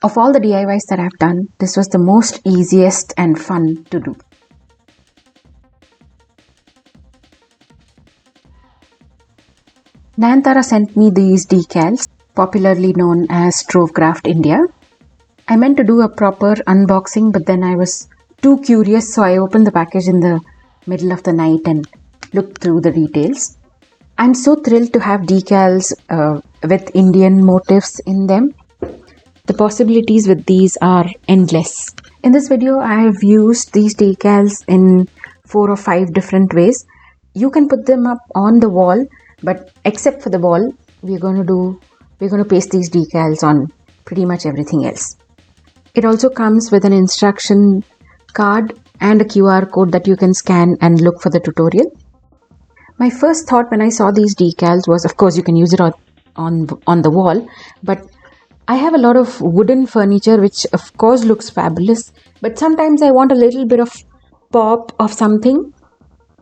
Of all the DIYs that I've done, this was the most easiest and fun to do. Nayantara sent me these decals, popularly known as TroveCraft India. I meant to do a proper unboxing, but then I was too curious, so I opened the package in the middle of the night and looked through the details. I'm so thrilled to have decals with Indian motifs in them. The possibilities with these are endless. In this video, I have used these decals in 4 or 5 different ways. You can put them up on the wall, but except for the wall, we're going to paste these decals on pretty much everything else. It also comes with an instruction card and a QR code that you can scan and look for the tutorial. My first thought when I saw these decals was, of course, you can use it on the wall, but I have a lot of wooden furniture which of course looks fabulous, but sometimes I want a little bit of pop of something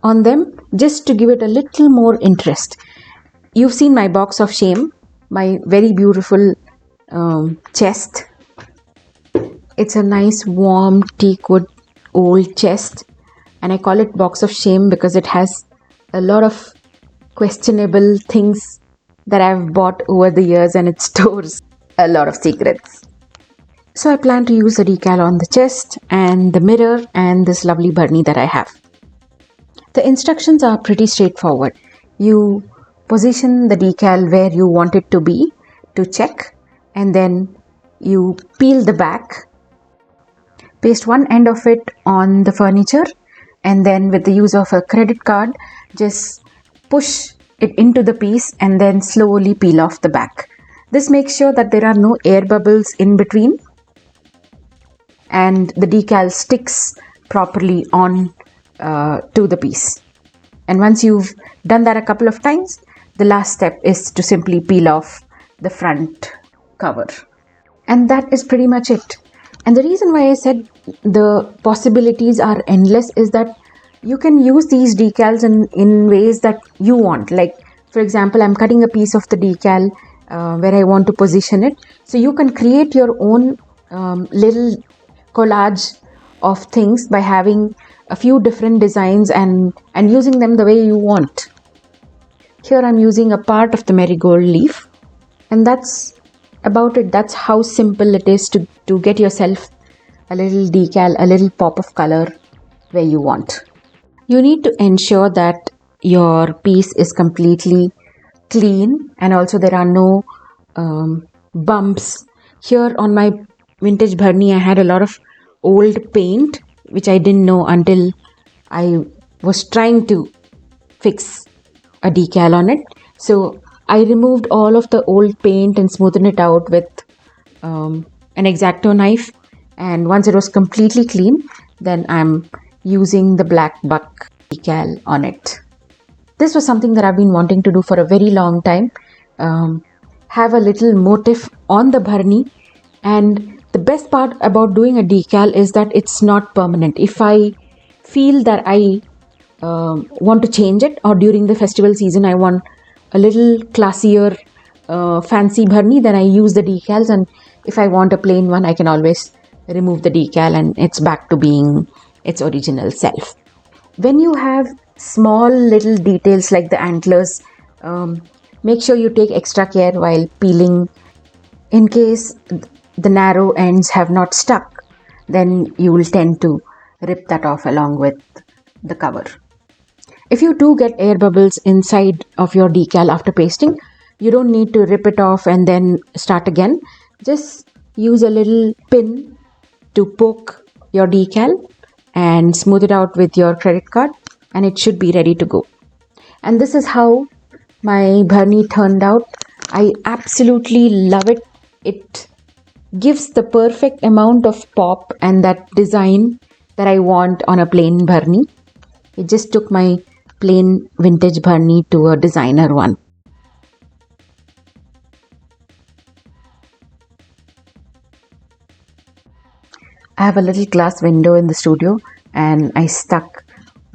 on them just to give it a little more interest. You've seen my box of shame, my very beautiful chest. It's a nice warm teak wood old chest, and I call it box of shame because it has a lot of questionable things that I've bought over the years, and it stores a lot of secrets. So I plan to use the decal on the chest and the mirror and this lovely burnie that I have. The instructions are pretty straightforward. You position the decal where you want it to be to check, and then you peel the back, paste one end of it on the furniture, and then with the use of a credit card, just push it into the piece and then slowly peel off the back. This makes sure that there are no air bubbles in between and the decal sticks properly on to the piece. And once you've done that a couple of times, the last step is to simply peel off the front cover. And that is pretty much it. And the reason why I said the possibilities are endless is that you can use these decals in ways that you want. Like, for example, I'm cutting a piece of the decal where I want to position it. So you can create your own little collage of things by having a few different designs and using them the way you want. Here I'm using a part of the marigold leaf, and that's about it. That's how simple it is to get yourself a little decal, a little pop of color where you want. You need to ensure that your piece is completely clean, and also there are no bumps. Here on my vintage burnie, I had a lot of old paint which I didn't know until I was trying to fix a decal on it. So I removed all of the old paint and smoothed it out with an X-Acto knife, and once it was completely clean, then I'm using the black buck decal on it. This was something that I've been wanting to do for a very long time. Have a little motif on the burnie, and the best part about doing a decal is that it's not permanent. If I feel that I want to change it, or during the festival season I want a little classier fancy burnie, then I use the decals, and if I want a plain one, I can always remove the decal and it's back to being its original self. When you have small little details like the antlers, make sure you take extra care while peeling. In case the narrow ends have not stuck, then you will tend to rip that off along with the cover. If you do get air bubbles inside of your decal after pasting, you don't need to rip it off and then start again. Just use a little pin to poke your decal and smooth it out with your credit card, and it should be ready to go. And this is how my burnie turned out. I absolutely love it. It gives the perfect amount of pop and that design that I want on a plain burnie. It just took my plain vintage burnie to a designer one. I have a little glass window in the studio, and I stuck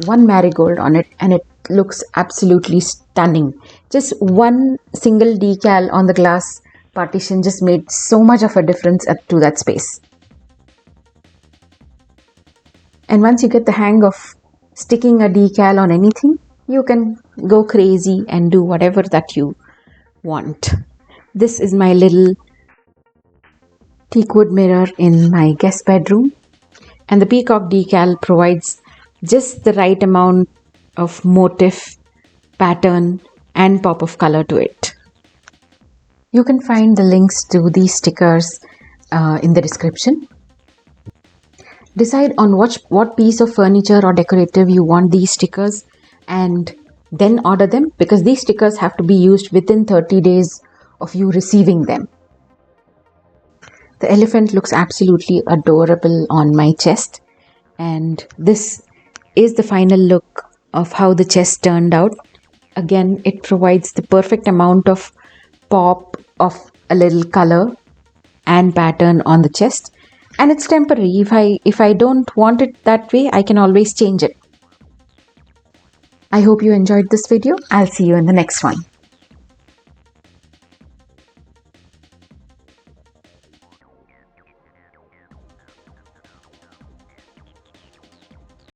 one marigold on it, and it looks absolutely stunning. Just one single decal on the glass partition just made so much of a difference to that space. And once you get the hang of sticking a decal on anything, you can go crazy and do whatever that you want. This is my little teak wood mirror in my guest bedroom, and the peacock decal provides just the right amount of motif, pattern and pop of color to it. You can find the links to these stickers in the description. Decide on what piece of furniture or decorative you want these stickers and then order them, because these stickers have to be used within 30 days of you receiving them. The elephant looks absolutely adorable on my chest, and this is the final look of how the chest turned out. Again, it provides the perfect amount of pop of a little color and pattern on the chest, and it's temporary. If I don't want it that way, I can always change it. I hope you enjoyed this video. I'll see you in the next one.